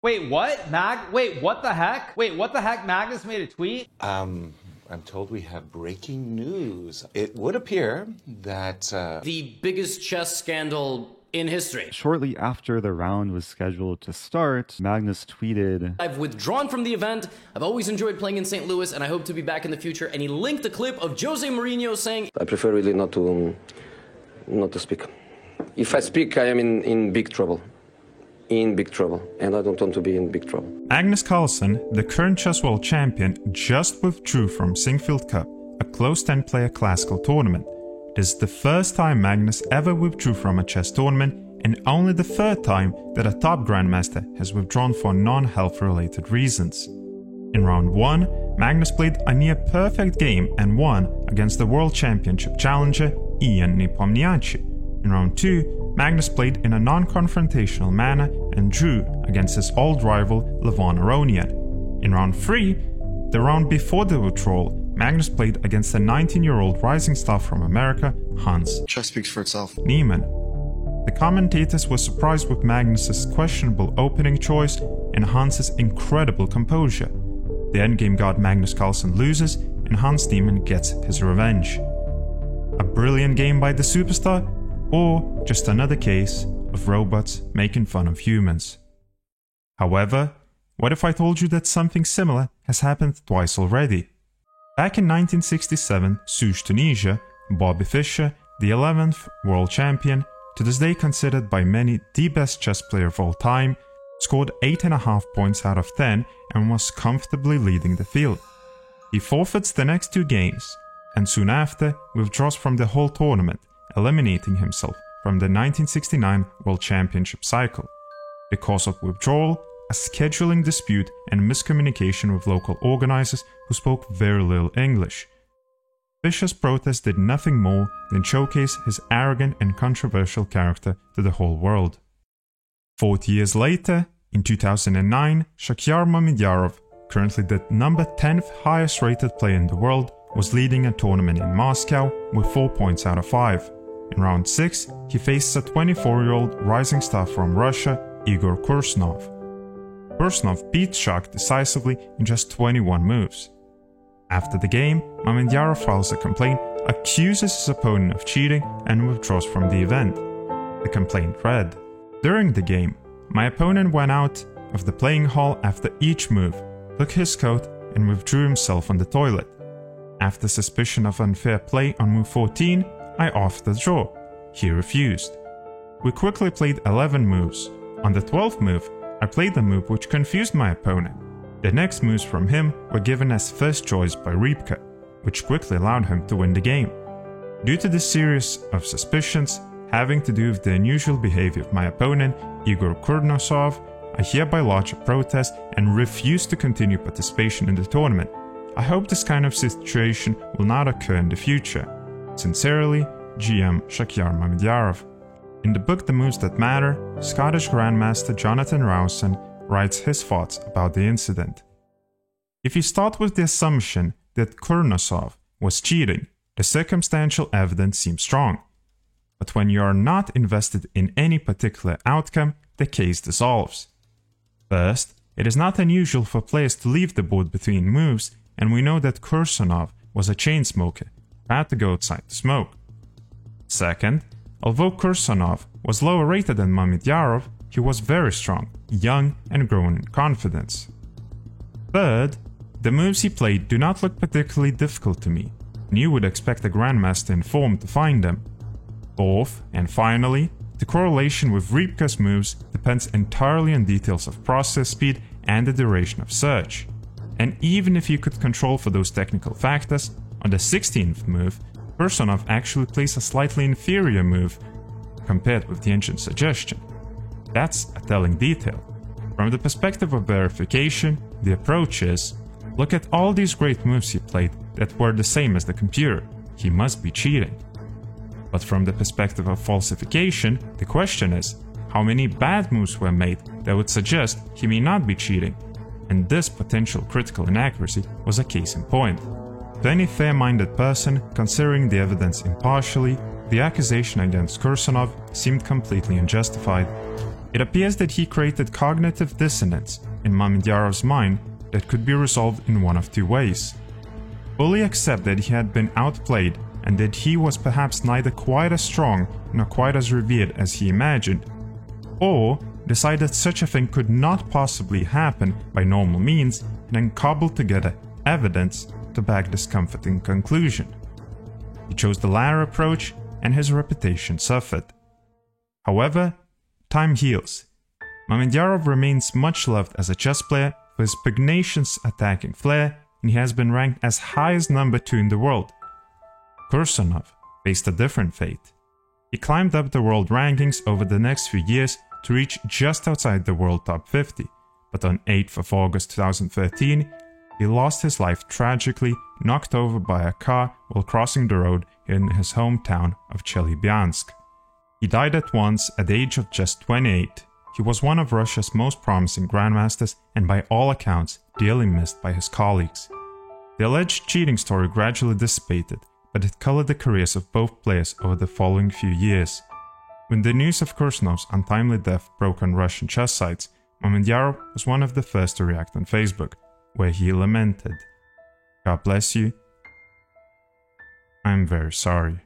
Wait, what? Wait, what the heck? Wait, what the heck? Magnus made a tweet? I'm told we have breaking news. It would appear that, the biggest chess scandal in history. Shortly after the round was scheduled to start, Magnus tweeted, I've withdrawn from the event. I've always enjoyed playing in St. Louis, and I hope to be back in the future. And he linked a clip of Jose Mourinho saying, I prefer really not to speak. If I speak, I am in big trouble. In big trouble, and I don't want to be in big trouble. Magnus Carlsen, the current chess world champion, just withdrew from Sinquefield Cup, a closed 10-player classical tournament. It is the first time Magnus ever withdrew from a chess tournament, and only the third time that a top grandmaster has withdrawn for non-health related reasons. In round 1, Magnus played a near-perfect game and won against the World Championship challenger Ian Nepomniachtchi. In round 2, Magnus played in a non-confrontational manner and drew against his old rival Levon Aronian. In round 3, the round before the withdrawal, Magnus played against a 19-year-old rising star from America, Hans Chess speaks for itself. Niemann. The commentators were surprised with Magnus's questionable opening choice and Hans's incredible composure. The endgame god Magnus Carlsen loses and Hans Niemann gets his revenge. A brilliant game by the superstar? Or just another case of robots making fun of humans. However, what if I told you that something similar has happened twice already? Back in 1967, Sousse, Tunisia, Bobby Fischer, the 11th world champion, to this day considered by many the best chess player of all time, scored 8.5 points out of 10 and was comfortably leading the field. He forfeits the next 2 games, and soon after withdraws from the whole tournament, eliminating himself from the 1969 World Championship cycle. Because of withdrawal, a scheduling dispute and miscommunication with local organizers who spoke very little English. Fischer's protest did nothing more than showcase his arrogant and controversial character to the whole world. 40 years later, in 2009, Shakhyar Mamedyarov, currently the number 10th highest rated player in the world, was leading a tournament in Moscow with 4 points out of 5. In round 6, he faces a 24-year-old rising star from Russia, Igor Kursnov. Kursnov beat Shak decisively in just 21 moves. After the game, Mamedyarov files a complaint, accuses his opponent of cheating, and withdraws from the event. The complaint read, During the game, my opponent went out of the playing hall after each move, took his coat, and withdrew himself on the toilet. After suspicion of unfair play on move 14, I offered a draw. He refused. We quickly played 11 moves. On the 12th move, I played a move which confused my opponent. The next moves from him were given as first choice by Rybka, which quickly allowed him to win the game. Due to this series of suspicions having to do with the unusual behavior of my opponent, Igor Kurnosov, I hereby lodge a protest and refuse to continue participation in the tournament. I hope this kind of situation will not occur in the future. Sincerely, GM Shakhyar Mamedyarov. In the book The Moves That Matter, Scottish Grandmaster Jonathan Rowson writes his thoughts about the incident. If you start with the assumption that Kurnosov was cheating, the circumstantial evidence seems strong. But when you are not invested in any particular outcome, the case dissolves. First, it is not unusual for players to leave the board between moves, and we know that Kursnov was a chain smoker, had to go outside to smoke. Second, although Kursnov was lower rated than Mamedyarov, he was very strong, young, and growing in confidence. Third, the moves he played do not look particularly difficult to me, and you would expect a grandmaster informed to find them. Fourth, and finally, the correlation with Rybka's moves depends entirely on details of process speed and the duration of search. And even if you could control for those technical factors, on the 16th move, Kursnov actually plays a slightly inferior move compared with the engine's suggestion. That's a telling detail. From the perspective of verification, the approach is, look at all these great moves he played that were the same as the computer, he must be cheating. But from the perspective of falsification, the question is, how many bad moves were made that would suggest he may not be cheating? And this potential critical inaccuracy was a case in point. To any fair-minded person, considering the evidence impartially, the accusation against Kursnov seemed completely unjustified. It appears that he created cognitive dissonance in Mamedyarov's mind that could be resolved in one of two ways. Fully accept that he had been outplayed and that he was perhaps neither quite as strong nor quite as revered as he imagined, or decide that such a thing could not possibly happen by normal means and then cobble together evidence to back this comforting conclusion. He chose the latter approach and his reputation suffered. However, time heals. Mamedyarov remains much loved as a chess player for his pugnacious attacking flair, and he has been ranked as high as number 2 in the world. Kursonov faced a different fate. He climbed up the world rankings over the next few years to reach just outside the world top 50, but on 8th of August 2013, he lost his life tragically, knocked over by a car while crossing the road in his hometown of Chelybyansk. He died at once at the age of just 28. He was one of Russia's most promising grandmasters and by all accounts dearly missed by his colleagues. The alleged cheating story gradually dissipated, but it colored the careers of both players over the following few years. When the news of Kursanov's untimely death broke on Russian chess sites, Mamedyarov was one of the first to react on Facebook, where he lamented, "God bless you. I'm very sorry."